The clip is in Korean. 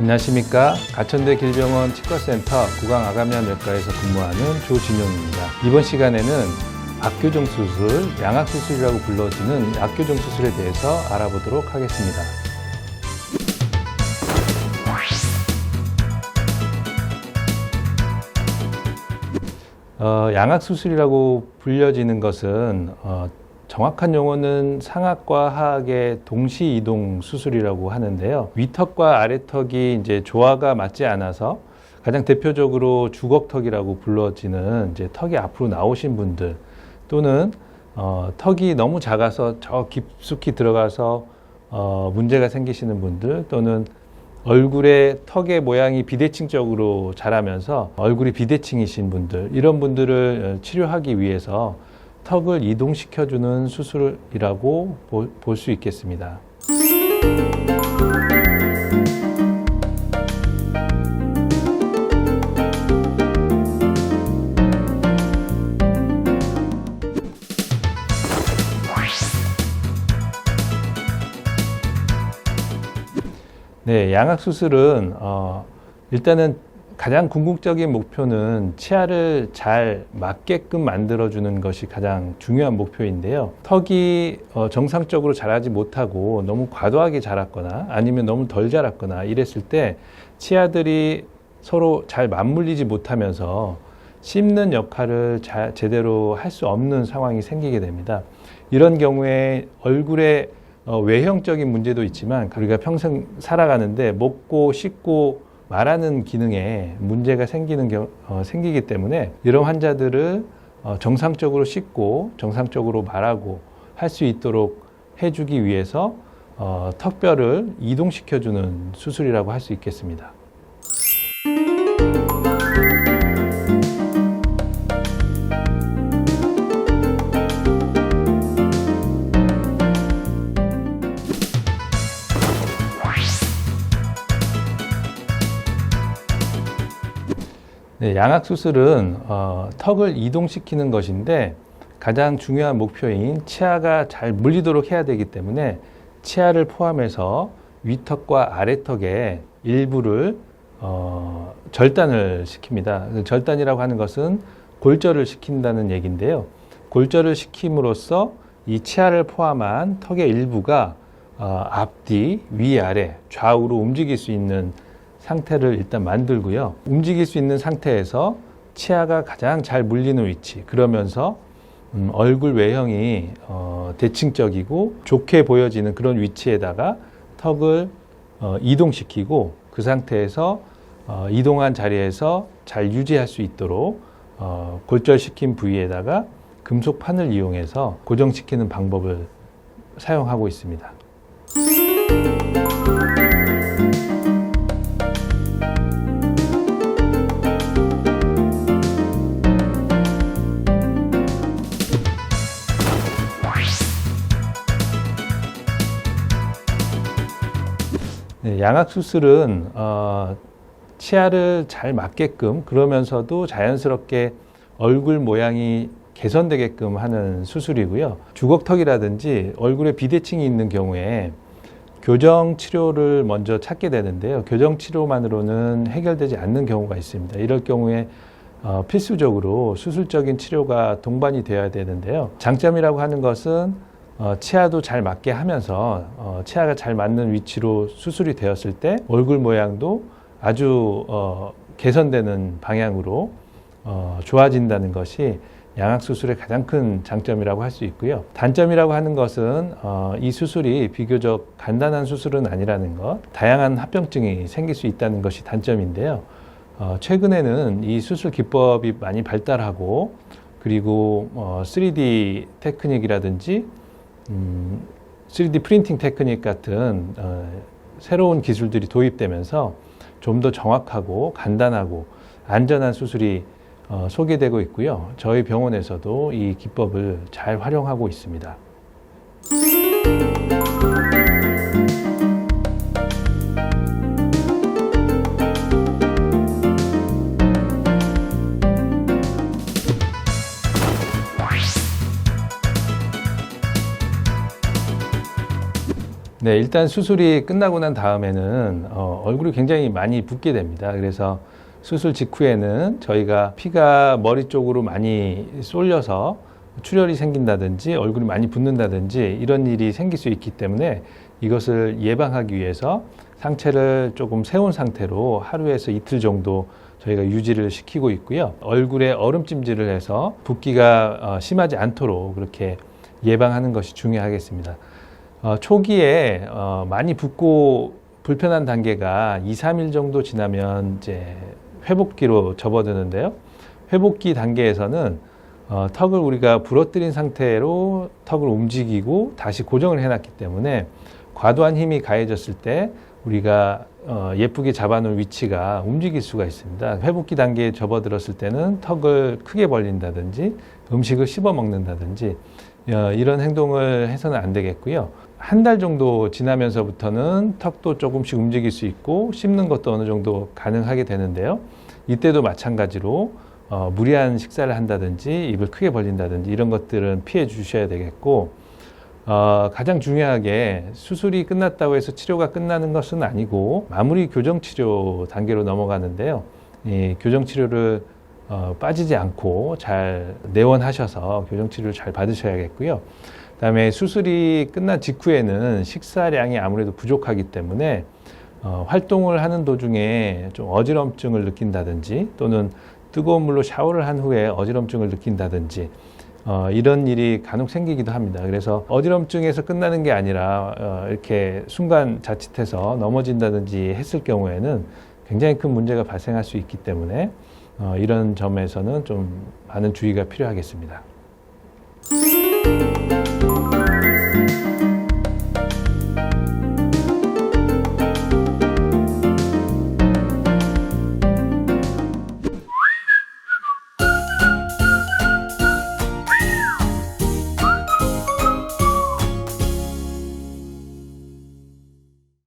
안녕하십니까. 가천대 길병원 치과센터 구강아가면외과에서 근무하는 조진용입니다. 이번 시간에는 압교정 수술, 양악수술이라고 불러지는 압교정 수술에 대해서 알아보도록 하겠습니다. 양악수술이라고 불려지는 것은 정확한 용어는 상악과 하악의 동시 이동 수술이라고 하는데요. 위턱과 아래턱이 이제 조화가 맞지 않아서 가장 대표적으로 주걱턱이라고 불러지는 이제 턱이 앞으로 나오신 분들, 또는 턱이 너무 작아서 저 깊숙이 들어가서 문제가 생기시는 분들, 또는 얼굴에 턱의 모양이 비대칭적으로 자라면서 얼굴이 비대칭이신 분들, 이런 분들을 치료하기 위해서 턱을 이동시켜주는 수술이라고 볼 수 있겠습니다. 네, 양악수술은 일단은 가장 궁극적인 목표는 치아를 잘 맞게끔 만들어주는 것이 가장 중요한 목표인데요. 턱이 정상적으로 자라지 못하고 너무 과도하게 자랐거나 아니면 너무 덜 자랐거나 이랬을 때 치아들이 서로 잘 맞물리지 못하면서 씹는 역할을 제대로 할 수 없는 상황이 생기게 됩니다. 이런 경우에 얼굴에 외형적인 문제도 있지만 우리가 평생 살아가는데 먹고 씹고 말하는 기능에 문제가 생기기 때문에 이런 환자들을 정상적으로 씹고 정상적으로 말하고 할 수 있도록 해주기 위해서 턱뼈를 이동시켜주는 수술이라고 할 수 있겠습니다. 네, 양악수술은 턱을 이동시키는 것인데 가장 중요한 목표인 치아가 잘 물리도록 해야 되기 때문에 치아를 포함해서 위턱과 아래턱의 일부를 절단을 시킵니다. 절단이라고 하는 것은 골절을 시킨다는 얘기인데요. 골절을 시킴으로써 이 치아를 포함한 턱의 일부가 앞뒤, 위아래, 좌우로 움직일 수 있는 상태를 일단 만들고요. 움직일 수 있는 상태에서 치아가 가장 잘 물리는 위치, 그러면서 얼굴 외형이 대칭적이고 좋게 보여지는 그런 위치에다가 턱을 이동시키고 그 상태에서 이동한 자리에서 잘 유지할 수 있도록 골절시킨 부위에다가 금속판을 이용해서 고정시키는 방법을 사용하고 있습니다. 네, 양악수술은 치아를 잘 맞게끔, 그러면서도 자연스럽게 얼굴 모양이 개선되게끔 하는 수술이고요. 주걱턱이라든지 얼굴에 비대칭이 있는 경우에 교정 치료를 먼저 찾게 되는데요. 교정 치료만으로는 해결되지 않는 경우가 있습니다. 이럴 경우에 필수적으로 수술적인 치료가 동반이 되어야 되는데요. 장점이라고 하는 것은 치아도 잘 맞게 하면서 치아가 잘 맞는 위치로 수술이 되었을 때 얼굴 모양도 아주 개선되는 방향으로 좋아진다는 것이 양악수술의 가장 큰 장점이라고 할 수 있고요. 단점이라고 하는 것은 이 수술이 비교적 간단한 수술은 아니라는 것, 다양한 합병증이 생길 수 있다는 것이 단점인데요. 최근에는 이 수술 기법이 많이 발달하고, 그리고 3D 테크닉이라든지 3D 프린팅 테크닉 같은 새로운 기술들이 도입되면서 좀 더 정확하고 간단하고 안전한 수술이 소개되고 있고요. 저희 병원에서도 이 기법을 잘 활용하고 있습니다. 네, 일단 수술이 끝나고 난 다음에는 얼굴이 굉장히 많이 붓게 됩니다. 그래서 수술 직후에는 저희가 피가 머리 쪽으로 많이 쏠려서 출혈이 생긴다든지 얼굴이 많이 붓는다든지 이런 일이 생길 수 있기 때문에 이것을 예방하기 위해서 상체를 조금 세운 상태로 하루에서 이틀 정도 저희가 유지를 시키고 있고요. 얼굴에 얼음찜질을 해서 붓기가 심하지 않도록 그렇게 예방하는 것이 중요하겠습니다. 초기에 많이 붓고 불편한 단계가 2, 3일 정도 지나면 이제 회복기로 접어드는데요. 회복기 단계에서는 턱을 우리가 부러뜨린 상태로 턱을 움직이고 다시 고정을 해놨기 때문에 과도한 힘이 가해졌을 때 우리가 예쁘게 잡아놓은 위치가 움직일 수가 있습니다. 회복기 단계에 접어들었을 때는 턱을 크게 벌린다든지 음식을 씹어 먹는다든지 이런 행동을 해서는 안 되겠고요. 한 달 정도 지나면서부터는 턱도 조금씩 움직일 수 있고 씹는 것도 어느 정도 가능하게 되는데요. 이때도 마찬가지로 무리한 식사를 한다든지 입을 크게 벌린다든지 이런 것들은 피해 주셔야 되겠고, 가장 중요하게 수술이 끝났다고 해서 치료가 끝나는 것은 아니고 마무리 교정치료 단계로 넘어가는데요. 이 교정치료를 빠지지 않고 잘 내원하셔서 교정치료를 잘 받으셔야겠고요. 그다음에 수술이 끝난 직후에는 식사량이 아무래도 부족하기 때문에 활동을 하는 도중에 좀 어지럼증을 느낀다든지 또는 뜨거운 물로 샤워를 한 후에 어지럼증을 느낀다든지 이런 일이 간혹 생기기도 합니다. 그래서 어지럼증에서 끝나는 게 아니라 이렇게 순간 자칫해서 넘어진다든지 했을 경우에는 굉장히 큰 문제가 발생할 수 있기 때문에 이런 점에서는 좀 많은 주의가 필요하겠습니다.